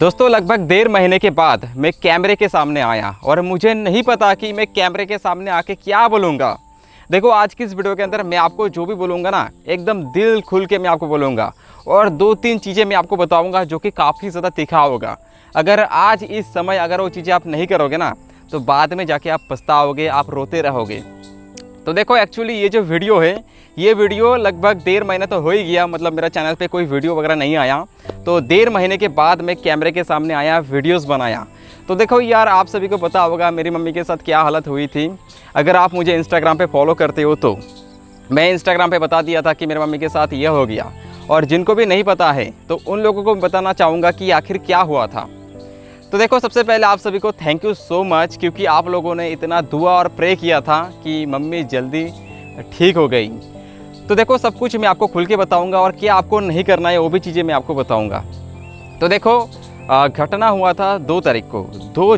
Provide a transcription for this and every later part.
दोस्तों लगभग 1.5 महीने के बाद मैं कैमरे के सामने आया और मुझे नहीं पता कि मैं कैमरे के सामने आके क्या बोलूँगा। देखो आज की इस वीडियो के अंदर मैं आपको जो भी बोलूँगा ना एकदम दिल खुल के मैं आपको बोलूँगा और 2-3 चीज़ें मैं आपको बताऊँगा जो कि काफ़ी ज़्यादा तीखा होगा। अगर आज इस समय अगर वो चीज़ें आप नहीं करोगे ना तो बाद में जाके आप पछताओगे, आप रोते रहोगे। तो देखो एक्चुअली ये जो वीडियो है ये वीडियो लगभग 1.5 महीना तो हो ही गया, मतलब मेरा चैनल पे कोई वीडियो वगैरह नहीं आया। तो 1.5 महीने के बाद मैं कैमरे के सामने आया, वीडियोस बनाया। तो देखो यार आप सभी को पता होगा मेरी मम्मी के साथ क्या हालत हुई थी। अगर आप मुझे इंस्टाग्राम पे फॉलो करते हो तो मैं इंस्टाग्राम पे बता दिया था कि मेरी मम्मी के साथ ये हो गया, और जिनको भी नहीं पता है तो उन लोगों को बताना चाहूँगा कि आखिर क्या हुआ था। तो देखो सबसे पहले आप सभी को थैंक यू सो मच, क्योंकि आप लोगों ने इतना दुआ और प्रे किया था कि मम्मी जल्दी ठीक हो गई। तो देखो सब कुछ मैं आपको खुल के बताऊंगा और क्या आपको नहीं करना है वो भी चीज़ें मैं आपको बताऊंगा। तो देखो घटना हुआ था 2 तारीख को, 2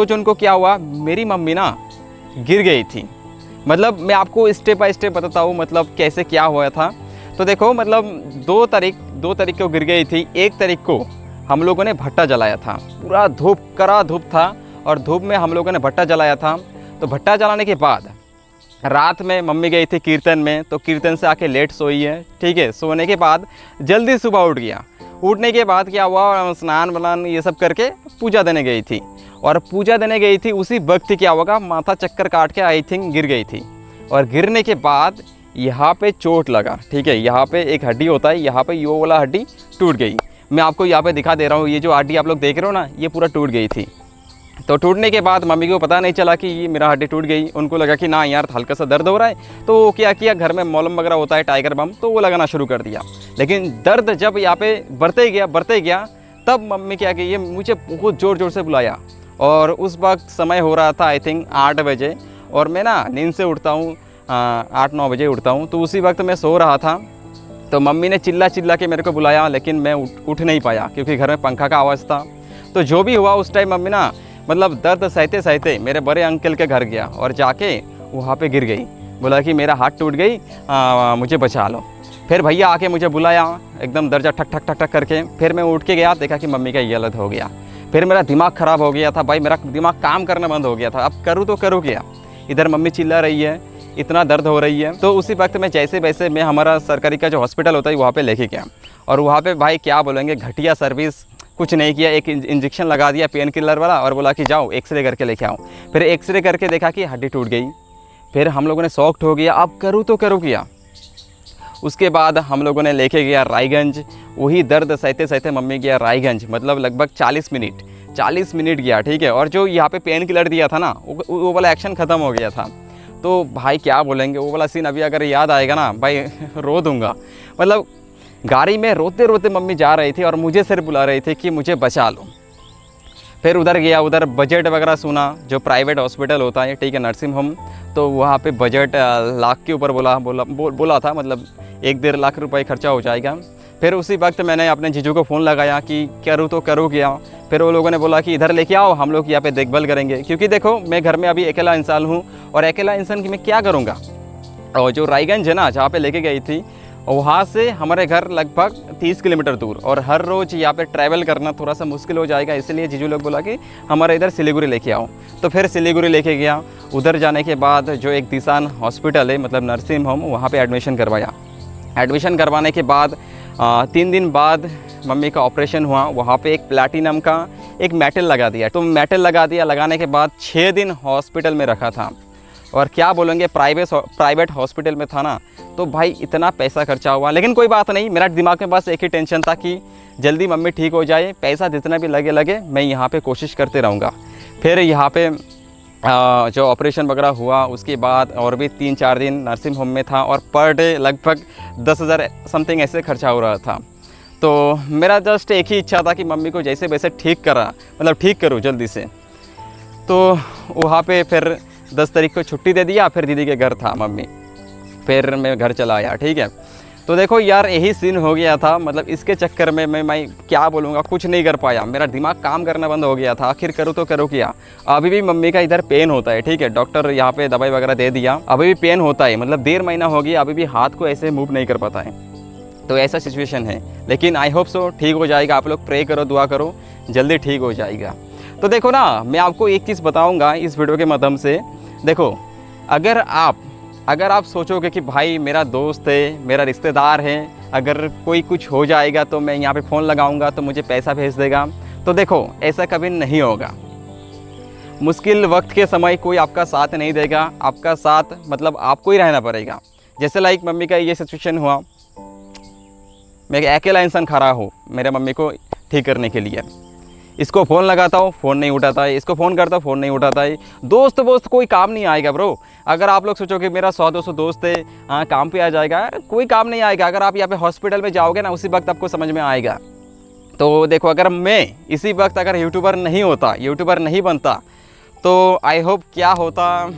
जून को क्या हुआ, मेरी मम्मी ना गिर गई थी। मतलब मैं आपको स्टेप बाय स्टेप बताता हूँ मतलब कैसे क्या हुआ था। तो देखो मतलब 2 तारीख को गिर गई थी। 1 तारीख को हम लोगों ने भट्टा जलाया था, पूरा कड़ा धूप था और धूप में हम लोगों ने भट्टा जलाया था। तो भट्टा जलाने के बाद रात में मम्मी गई थी कीर्तन में, तो कीर्तन से आके लेट सोई है, ठीक है। सोने के बाद जल्दी सुबह उठ गया। उठने के बाद क्या हुआ, स्नान वनान ये सब करके पूजा देने गई थी, और पूजा देने गई थी उसी वक्त क्या होगा, माथा चक्कर काट के आई थिंक गिर गई थी। और गिरने के बाद यहाँ पे चोट लगा, ठीक है। यहाँ पे एक हड्डी होता है, यहाँ पे यो वाला हड्डी टूट गई। मैं आपको यहाँ पे दिखा दे रहा हूँ, ये जो हड्डी आप लोग देख रहे हो ना ये पूरा टूट गई थी। तो टूटने के बाद मम्मी को पता नहीं चला कि ये मेरा हड्डी टूट गई। उनको लगा कि ना यार हल्का सा दर्द हो रहा है, तो वो क्या किया, घर में मलहम वगैरह होता है टाइगर बम, तो वो लगाना शुरू कर दिया। लेकिन दर्द जब यहाँ पे बढ़ते गया तब मम्मी क्या की, मुझे बहुत ज़ोर से बुलाया। और उस वक्त समय हो रहा था आई थिंक 8 बजे, और मैं ना नींद से उठता हूँ 8-9 बजे उठता हूँ। तो उसी वक्त मैं सो रहा था, तो मम्मी ने चिल्ला के मेरे को बुलाया, लेकिन मैं उठ नहीं पाया क्योंकि घर में पंखा का आवाज़ था। तो जो भी हुआ उस टाइम मम्मी ना मतलब दर्द सहते मेरे बड़े अंकल के घर गया और जाके वहाँ पे गिर गई। बोला कि मेरा हाथ टूट गई, मुझे बचा लो। फिर भैया आके मुझे बुलाया एकदम दर्जा ठक करके। फिर मैं उठ के गया, देखा कि मम्मी का ये हालत हो गया। फिर मेरा दिमाग ख़राब हो गया था भाई, मेरा दिमाग काम करना बंद हो गया था। अब करूँ तो करूँ क्या, इधर मम्मी चिल्ला रही है, इतना दर्द हो रही है। तो उसी वक्त में जैसे वैसे मैं हमारा सरकारी का जो हॉस्पिटल होता है वहाँ पे लेके गया, और वहाँ पे भाई क्या बोलेंगे, घटिया सर्विस, कुछ नहीं किया। एक इंजेक्शन लगा दिया पेन किलर वाला और बोला कि जाओ एक्सरे करके लेके आओ। फिर एक्सरे करके देखा कि हड्डी टूट गई। फिर हम लोगों ने शॉक्ड हो गया, अब करूँ तो करूँ क्या। उसके बाद हम लोगों ने लेके गया रायगंज। वही दर्द सहते मम्मी गया रायगंज, मतलब लगभग 40 मिनट गया, ठीक है। और जो यहाँ पे पेन किलर दिया था ना वो वाला एक्शन ख़त्म हो गया था। तो भाई क्या बोलेंगे, वो वाला सीन अभी अगर याद आएगा ना भाई रो दूंगा। मतलब गाड़ी में रोते मम्मी जा रही थी और मुझे सिर्फ बुला रही थी कि मुझे बचा लो। फिर उधर गया, उधर बजट वगैरह सुना, जो प्राइवेट हॉस्पिटल होता है, ठीक है, नर्सिंग होम। तो वहाँ पे बजट लाख के ऊपर बोला था, मतलब 1-1.5 लाख रुपए खर्चा हो जाएगा। फिर उसी वक्त मैंने अपने जीजू को फ़ोन लगाया कि करूँ तो करूँ क्या। फिर वो लोगों ने बोला कि इधर लेके आओ, हम लोग यहाँ पे देखभाल करेंगे, क्योंकि देखो मैं घर में अभी अकेला इंसान हूँ, और अकेला इंसान की मैं क्या करूँगा। और जो रायगंज है ना जहाँ पे लेके गई थी, वहाँ से हमारे घर लगभग 30 किलोमीटर दूर, और हर रोज़ यहाँ पे ट्रैवल करना थोड़ा सा मुश्किल हो जाएगा। इसलिए जीजू लोग बोला कि हमारे इधर सिलीगुड़ी लेके आओ। तो फिर सिलीगुड़ी लेके गया। उधर जाने के बाद जो एक दिशान हॉस्पिटल है, मतलब नर्सिंग होम, वहाँ पे एडमिशन करवाया। एडमिशन करवाने के बाद 3 दिन बाद मम्मी का ऑपरेशन हुआ। वहाँ पे एक प्लैटिनम का एक मेटल लगा दिया। तो मेटल लगा दिया, लगाने के बाद 6 दिन हॉस्पिटल में रखा था। और क्या बोलेंगे, प्राइवेट हॉस्पिटल में था ना, तो भाई इतना पैसा खर्चा हुआ। लेकिन कोई बात नहीं, मेरा दिमाग में बस एक ही टेंशन था कि जल्दी मम्मी ठीक हो जाए, पैसा जितना भी लगे मैं यहाँ पे कोशिश करते रहूँगा। फिर यहाँ पे जो ऑपरेशन वगैरह हुआ उसके बाद और भी 3-4 दिन नर्सिंग होम में था, और पर डे लगभग 10,000 समथिंग ऐसे खर्चा हो रहा था। तो मेरा जस्ट एक ही इच्छा था कि मम्मी को जैसे वैसे ठीक करूँ जल्दी से। तो वहाँ पे फिर 10 तारीख को छुट्टी दे दिया। फिर दीदी के घर था मम्मी, फिर मैं घर चला आया, ठीक है। तो देखो यार यही सीन हो गया था। मतलब इसके चक्कर में मैं क्या बोलूँगा, कुछ नहीं कर पाया। मेरा दिमाग काम करना बंद हो गया था। आखिर करूँ तो करूँ क्या। अभी भी मम्मी का इधर पेन होता है, ठीक है। डॉक्टर यहाँ पे दवाई वगैरह दे दिया, अभी भी पेन होता है। मतलब 1.5 महीना हो गया, अभी भी हाथ को ऐसे मूव नहीं कर पाता है। तो ऐसा सिचुएशन है, लेकिन आई होप सो ठीक हो जाएगा। आप लोग प्रे करो, दुआ करो, जल्दी ठीक हो जाएगा। तो देखो ना, मैं आपको एक चीज़ बताऊंगा इस वीडियो के माध्यम से। देखो, अगर आप सोचोगे कि भाई मेरा दोस्त है, मेरा रिश्तेदार है, अगर कोई कुछ हो जाएगा तो मैं यहाँ पे फ़ोन लगाऊंगा तो मुझे पैसा भेज देगा, तो देखो ऐसा कभी नहीं होगा। मुश्किल वक्त के समय कोई आपका साथ नहीं देगा, आपका साथ मतलब आपको ही रहना पड़ेगा। जैसे लाइक मम्मी का ये सिचुएशन हुआ, मैं एक अकेला इंसान खड़ा हूँ मेरे मम्मी को ठीक करने के लिए। इसको फ़ोन लगाता हूँ, फ़ोन नहीं उठाता है, इसको फ़ोन करता हूँ, फ़ोन नहीं उठाता है। दोस्त कोई काम नहीं आएगा ब्रो। अगर आप लोग सोचो कि मेरा 100-200 दोस्त है, हाँ काम पे आ जाएगा, कोई काम नहीं आएगा। अगर आप यहाँ पे हॉस्पिटल में जाओगे ना, उसी वक्त आपको समझ में आएगा। तो देखो, अगर मैं इसी वक्त अगर यूट्यूबर नहीं होता, यूट्यूबर नहीं बनता, तो आई होप क्या होता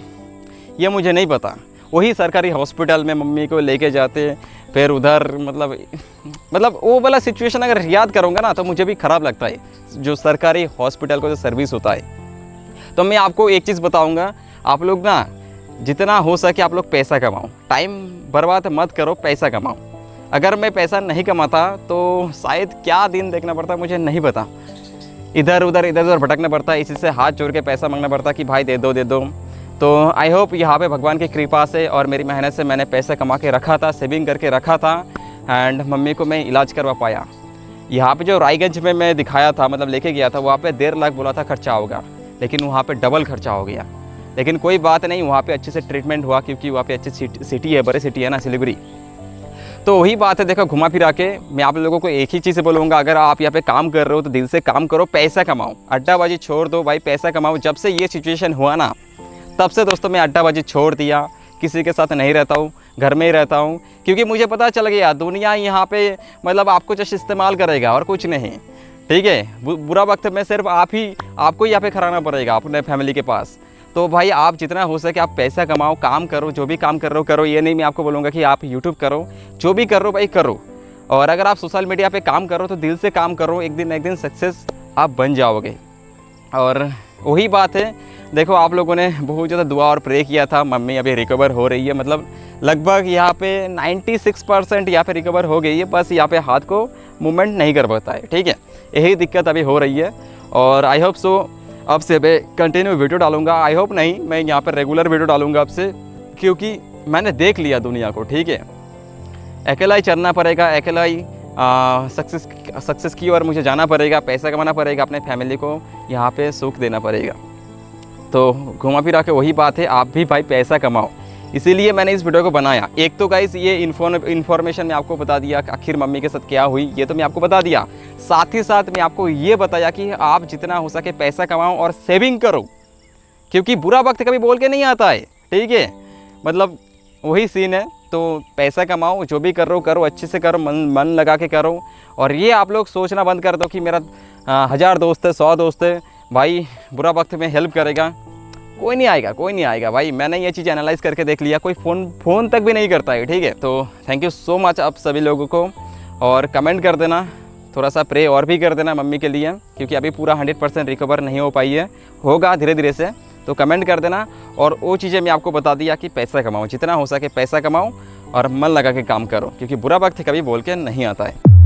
ये मुझे नहीं पता। वही सरकारी हॉस्पिटल में मम्मी को लेके जाते, फिर उधर मतलब वो वाला सिचुएशन अगर याद करूँगा ना तो मुझे भी ख़राब लगता है, जो सरकारी हॉस्पिटल को जो सर्विस होता है। तो मैं आपको एक चीज़ बताऊँगा, आप लोग ना जितना हो सके आप लोग पैसा कमाओ, टाइम बर्बाद मत करो, पैसा कमाओ। अगर मैं पैसा नहीं कमाता तो शायद क्या दिन देखना पड़ता मुझे नहीं पता, इधर उधर भटकना पड़ता, इसी से हाथ जोड़ के पैसा मांगना पड़ता कि भाई दे दो। तो आई होप यहाँ पे भगवान की कृपा से और मेरी मेहनत से मैंने पैसा कमा के रखा था, सेविंग करके रखा था, एंड मम्मी को मैं इलाज करवा पाया। यहाँ पे जो रायगंज में मैं दिखाया था, मतलब लेके गया था, वहाँ पे 1.5 लाख बोला था खर्चा होगा, लेकिन वहाँ पे डबल खर्चा हो गया। लेकिन कोई बात नहीं, वहाँ पे अच्छे से ट्रीटमेंट हुआ, क्योंकि वहाँ पे अच्छी सिटी है, बड़ी सिटी है ना सिलीगुड़ी। तो वही बात है। देखो, घुमा फिरा के मैं आप लोगों को एक ही चीज़ बोलूँगा, अगर आप यहाँ पे काम कर रहे हो तो दिल से काम करो, पैसा कमाओ, अड्डाबाजी छोड़ दो भाई, पैसा कमाओ। जब से ये सिचुएशन हुआ ना, तब से दोस्तों मैं अड्डाबाजी छोड़ दिया, किसी के साथ नहीं रहता हूँ, घर में ही रहता हूँ, क्योंकि मुझे पता चल गया दुनिया यहाँ पे मतलब आपको जस्ट इस्तेमाल करेगा और कुछ नहीं। ठीक है, बुरा वक्त में सिर्फ आपको ही यहाँ पे खड़ाना पड़ेगा अपने फैमिली के पास। तो भाई आप जितना हो सके आप पैसा कमाओ, काम करो, जो भी काम कर रहे हो करो। ये नहीं मैं आपको बोलूँगा कि आप यूट्यूब करो, जो भी कर रहे हो भाई करो। और अगर आप सोशल मीडिया पे काम करो तो दिल से काम करो, एक दिन सक्सेस आप बन जाओगे। और वही बात है, देखो आप लोगों ने बहुत ज़्यादा दुआ और प्रे किया था, मम्मी अभी रिकवर हो रही है, मतलब लगभग यहाँ पे 96% यहाँ पे रिकवर हो गई है, बस यहाँ पे हाथ को मूवमेंट नहीं कर पाता है। ठीक है, यही दिक्कत अभी हो रही है। और आई होप सो अब से मैं कंटिन्यू वीडियो डालूंगा, आई होप नहीं, मैं यहाँ पर रेगुलर वीडियो डालूंगा अब से, क्योंकि मैंने देख लिया दुनिया को। ठीक है, अकेला ही चलना पड़ेगा, अकेला ही सक्सेस की ओर मुझे जाना पड़ेगा, पैसा कमाना पड़ेगा, अपने फैमिली को यहाँ पे सुख देना पड़ेगा। तो घुमा फिरा के वही बात है, आप भी भाई पैसा कमाओ, इसीलिए मैंने इस वीडियो को बनाया। एक तो गाइस ये इन्फॉर्मेशन मैं आपको बता दिया कि आखिर मम्मी के साथ क्या हुई, ये तो मैं आपको बता दिया। साथ ही साथ मैं आपको ये बताया कि आप जितना हो सके पैसा कमाओ और सेविंग करो, क्योंकि बुरा वक्त कभी बोल के नहीं आता है। ठीक है, मतलब वही सीन है। तो पैसा कमाओ, जो भी कर रहे हो करो, अच्छे से करो, मन लगा के करो। और ये आप लोग सोचना बंद कर दो कि मेरा 1000 दोस्त है, 100 दोस्त है, भाई बुरा वक्त में हेल्प करेगा, कोई नहीं आएगा भाई। मैंने ये चीज़ एनालाइज करके देख लिया, कोई फ़ोन तक भी नहीं करता है। ठीक है, तो थैंक यू सो मच आप सभी लोगों को। और कमेंट कर देना, थोड़ा सा प्रे और भी कर देना मम्मी के लिए, क्योंकि अभी पूरा 100% रिकवर नहीं हो पाई है, होगा धीरे धीरे से। तो कमेंट कर देना। और वो चीज़ें मैं आपको बता दिया कि पैसा कमाओ, जितना हो सके पैसा कमाओ और मन लगा के काम करो, क्योंकि बुरा वक्त कभी बोल के नहीं आता है।